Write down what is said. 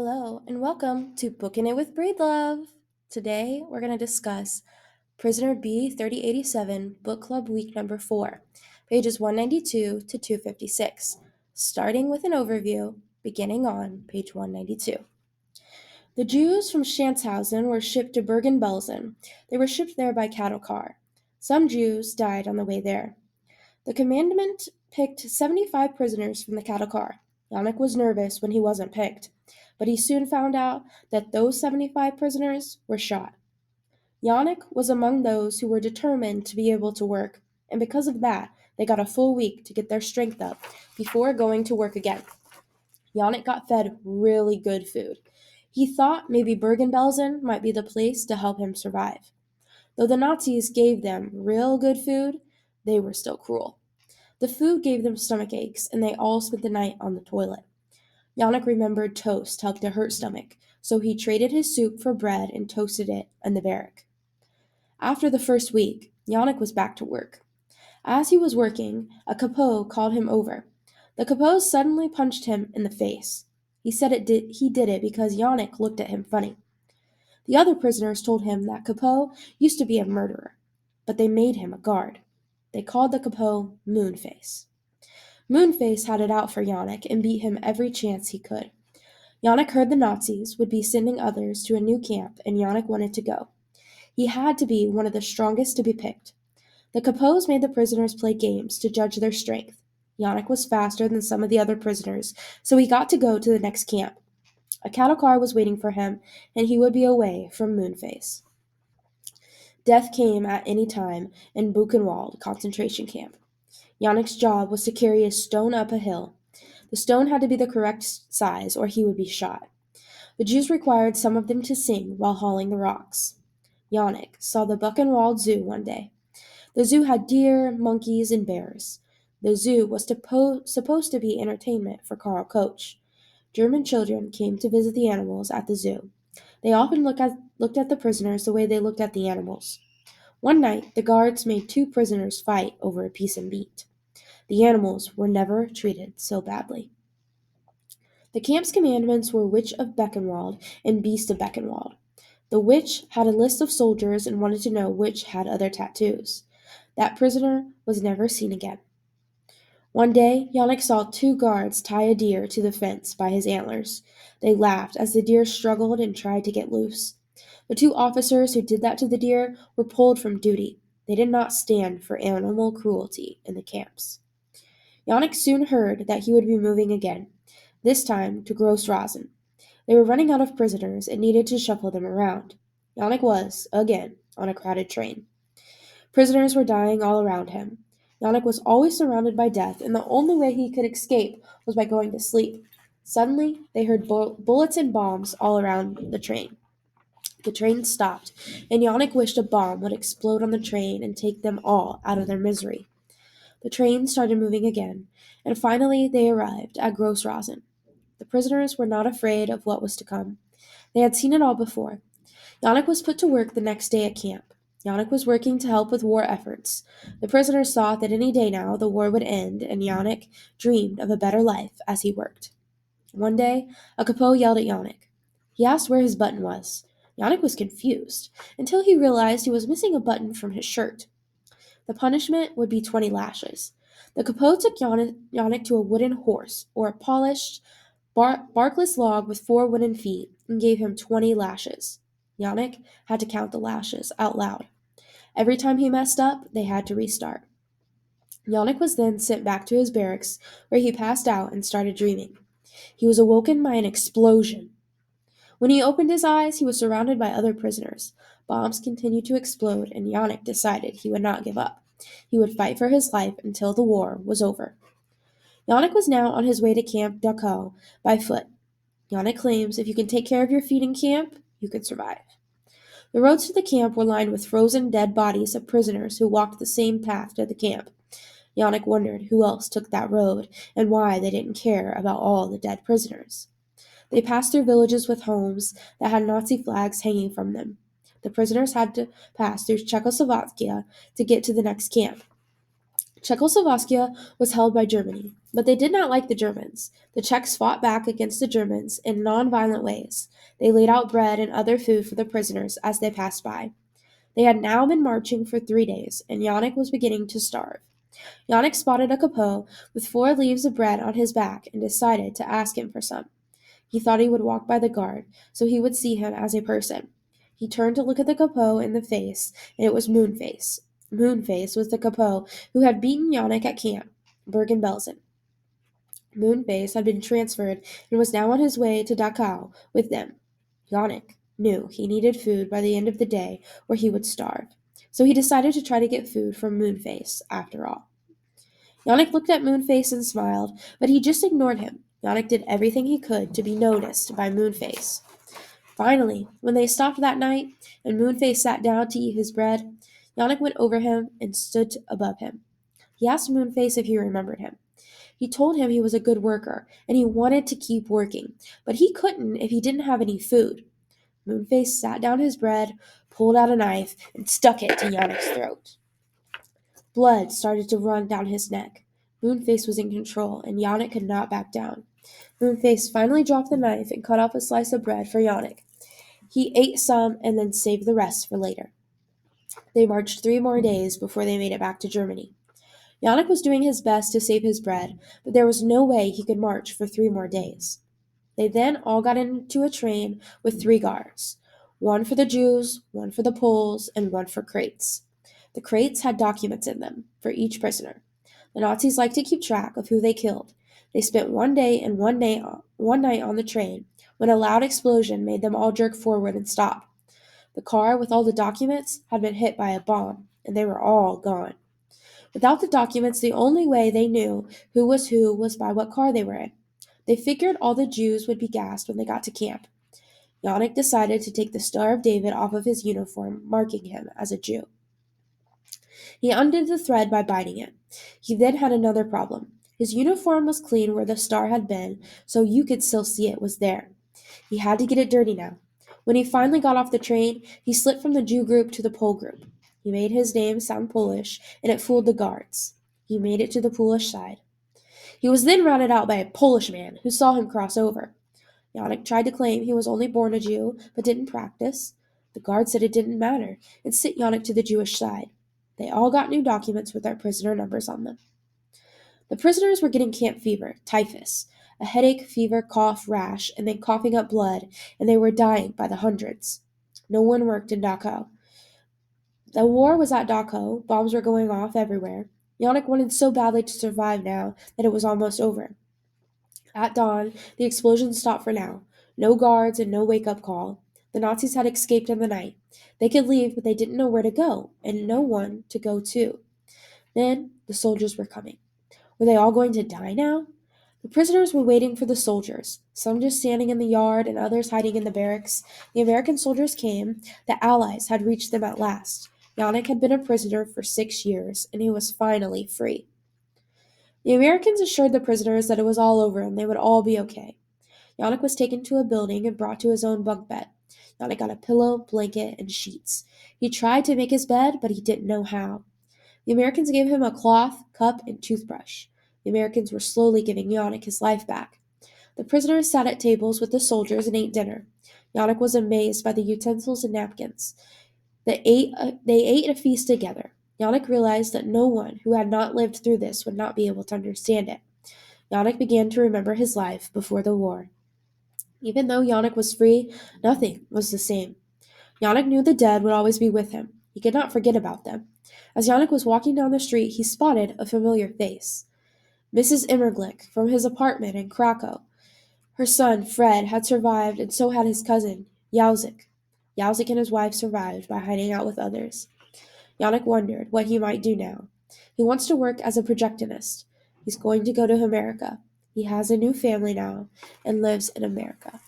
Hello, and welcome to Booking It with Breedlove. Today, we're going to discuss Prisoner B-3087, Book Club Week Number 4, pages 192 to 256, starting with an overview, beginning on page 192. The Jews from Schanzhausen were shipped to Bergen-Belsen. They were shipped there by cattle car. Some Jews died on the way there. The commandant picked 75 prisoners from the cattle car. Yannick was nervous when he wasn't picked, but he soon found out that those 75 prisoners were shot. Yannick was among those who were determined to be able to work, and because of that, they got a full week to get their strength up before going to work again. Yannick got fed really good food. He thought maybe Bergen-Belsen might be the place to help him survive. Though the Nazis gave them real good food, they were still cruel. The food gave them stomach aches, and they all spent the night on the toilet. Yannick remembered toast helped a hurt stomach, so he traded his soup for bread and toasted it in the barrack. After the first week, Yannick was back to work. As he was working, a capot called him over. The capot suddenly punched him in the face. He said he did it because Yannick looked at him funny. The other prisoners told him that capot used to be a murderer, but they made him a guard. They called the capot Moonface. Moonface had it out for Yannick and beat him every chance he could. Yannick heard the Nazis would be sending others to a new camp, and Yannick wanted to go. He had to be one of the strongest to be picked. The capots made the prisoners play games to judge their strength. Yannick was faster than some of the other prisoners, so he got to go to the next camp. A cattle car was waiting for him, and he would be away from Moonface. Death came at any time in Buchenwald concentration camp. Yannick's job was to carry a stone up a hill. The stone had to be the correct size or he would be shot. The Jews required some of them to sing while hauling the rocks. Yannick saw the Buchenwald Zoo one day. The zoo had deer, monkeys, and bears. The zoo was supposed to be entertainment for Karl Koch. German children came to visit the animals at the zoo. They often looked at the prisoners the way they looked at the animals. One night, the guards made two prisoners fight over a piece of meat. The animals were never treated so badly. The camp's commandments were Witch of Beckenwald and Beast of Beckenwald. The witch had a list of soldiers and wanted to know which had other tattoos. That prisoner was never seen again. One day, Yannick saw two guards tie a deer to the fence by his antlers. They laughed as the deer struggled and tried to get loose. The two officers who did that to the deer were pulled from duty. They did not stand for animal cruelty in the camps. Yannick soon heard that he would be moving again, this time to Gross-Rosen. They were running out of prisoners and needed to shuffle them around. Yannick was, again, on a crowded train. Prisoners were dying all around him. Yannick was always surrounded by death, and the only way he could escape was by going to sleep. Suddenly, they heard bullets and bombs all around the train. The train stopped, and Yannick wished a bomb would explode on the train and take them all out of their misery. The train started moving again, and finally they arrived at Gross-Rosen. The prisoners were not afraid of what was to come. They had seen it all before. Yannick was put to work the next day at camp. Yannick was working to help with war efforts. The prisoners saw that any day now the war would end, and Yannick dreamed of a better life as he worked. One day, a capot yelled at Yannick. He asked where his button was. Yannick was confused, until he realized he was missing a button from his shirt. The punishment would be 20 lashes. The capot took Yannick to a wooden horse, or a polished, barkless log with 4 wooden feet, and gave him 20 lashes. Yannick had to count the lashes out loud. Every time he messed up, they had to restart. Yannick was then sent back to his barracks, where he passed out and started dreaming. He was awoken by an explosion. When he opened his eyes, he was surrounded by other prisoners. Bombs continued to explode, and Yannick decided he would not give up. He would fight for his life until the war was over. Yannick was now on his way to Camp Dachau by foot. Yannick claims if you can take care of your feet in camp, you can survive. The roads to the camp were lined with frozen dead bodies of prisoners who walked the same path to the camp. Yannick wondered who else took that road and why they didn't care about all the dead prisoners. They passed through villages with homes that had Nazi flags hanging from them. The prisoners had to pass through Czechoslovakia to get to the next camp. Czechoslovakia was held by Germany, but they did not like the Germans. The Czechs fought back against the Germans in non-violent ways. They laid out bread and other food for the prisoners as they passed by. They had now been marching for 3 days, and Yannick was beginning to starve. Yannick spotted a capot with 4 leaves of bread on his back and decided to ask him for some. He thought he would walk by the guard, so he would see him as a person. He turned to look at the capot in the face, and it was Moonface. Moonface was the capot who had beaten Yannick at camp, Bergen-Belsen. Moonface had been transferred and was now on his way to Dachau with them. Yannick knew he needed food by the end of the day or he would starve, so he decided to try to get food from Moonface after all. Yannick looked at Moonface and smiled, but he just ignored him. Yannick did everything he could to be noticed by Moonface. Finally, when they stopped that night and Moonface sat down to eat his bread, Yannick went over him and stood above him. He asked Moonface if he remembered him. He told him he was a good worker and he wanted to keep working, but he couldn't if he didn't have any food. Moonface sat down his bread, pulled out a knife, and stuck it to Yannick's throat. Blood started to run down his neck. Moonface was in control, and Yannick could not back down. Moonface finally dropped the knife and cut off a slice of bread for Yannick. He ate some and then saved the rest for later. They marched 3 more days before they made it back to Germany. Yannick was doing his best to save his bread, but there was no way he could march for 3 more days. They then all got into a train with 3 guards, one for the Jews, one for the Poles, and one for crates. The crates had documents in them for each prisoner. The Nazis liked to keep track of who they killed. They spent one day and one night on the train when a loud explosion made them all jerk forward and stop. The car with all the documents had been hit by a bomb, and they were all gone. Without the documents, the only way they knew who was by what car they were in. They figured all the Jews would be gassed when they got to camp. Yannick decided to take the Star of David off of his uniform, marking him as a Jew. He undid the thread by biting it. He then had another problem. His uniform was clean where the star had been, so you could still see it was there. He had to get it dirty now. When he finally got off the train, he slipped from the Jew group to the Pole group. He made his name sound Polish, and it fooled the guards. He made it to the Polish side. He was then routed out by a Polish man who saw him cross over. Yannick tried to claim he was only born a Jew, but didn't practice. The guard said it didn't matter, and sent Yannick to the Jewish side. They all got new documents with their prisoner numbers on them. The prisoners were getting camp fever, typhus, a headache, fever, cough, rash, and then coughing up blood, and they were dying by the hundreds. No one worked in Dachau. The war was at Dachau, bombs were going off everywhere. Yannick wanted so badly to survive now that it was almost over. At dawn, the explosions stopped for now. No guards and no wake-up call. The Nazis had escaped in the night. They could leave, but they didn't know where to go, and no one to go to. Then the soldiers were coming. Were they all going to die now? The prisoners were waiting for the soldiers, some just standing in the yard and others hiding in the barracks. The American soldiers came. The Allies had reached them at last. Yannick had been a prisoner for 6 years, and he was finally free. The Americans assured the prisoners that it was all over and they would all be okay. Yannick was taken to a building and brought to his own bunk bed. Yannick got a pillow, blanket, and sheets. He tried to make his bed, but he didn't know how. The Americans gave him a cloth, cup, and toothbrush. The Americans were slowly giving Yannick his life back. The prisoners sat at tables with the soldiers and ate dinner. Yannick was amazed by the utensils and napkins. They ate a feast together. Yannick realized that no one who had not lived through this would not be able to understand it. Yannick began to remember his life before the war. Even though Yannick was free, nothing was the same. Yannick knew the dead would always be with him. He could not forget about them. As Yannick was walking down the street, he spotted a familiar face. Mrs. Immerglick from his apartment in Krakow. Her son, Fred, had survived, and so had his cousin, Jauzik. Jauzik and his wife survived by hiding out with others. Yannick wondered what he might do now. He wants to work as a projectionist. He's going to go to America. He has a new family now and lives in America.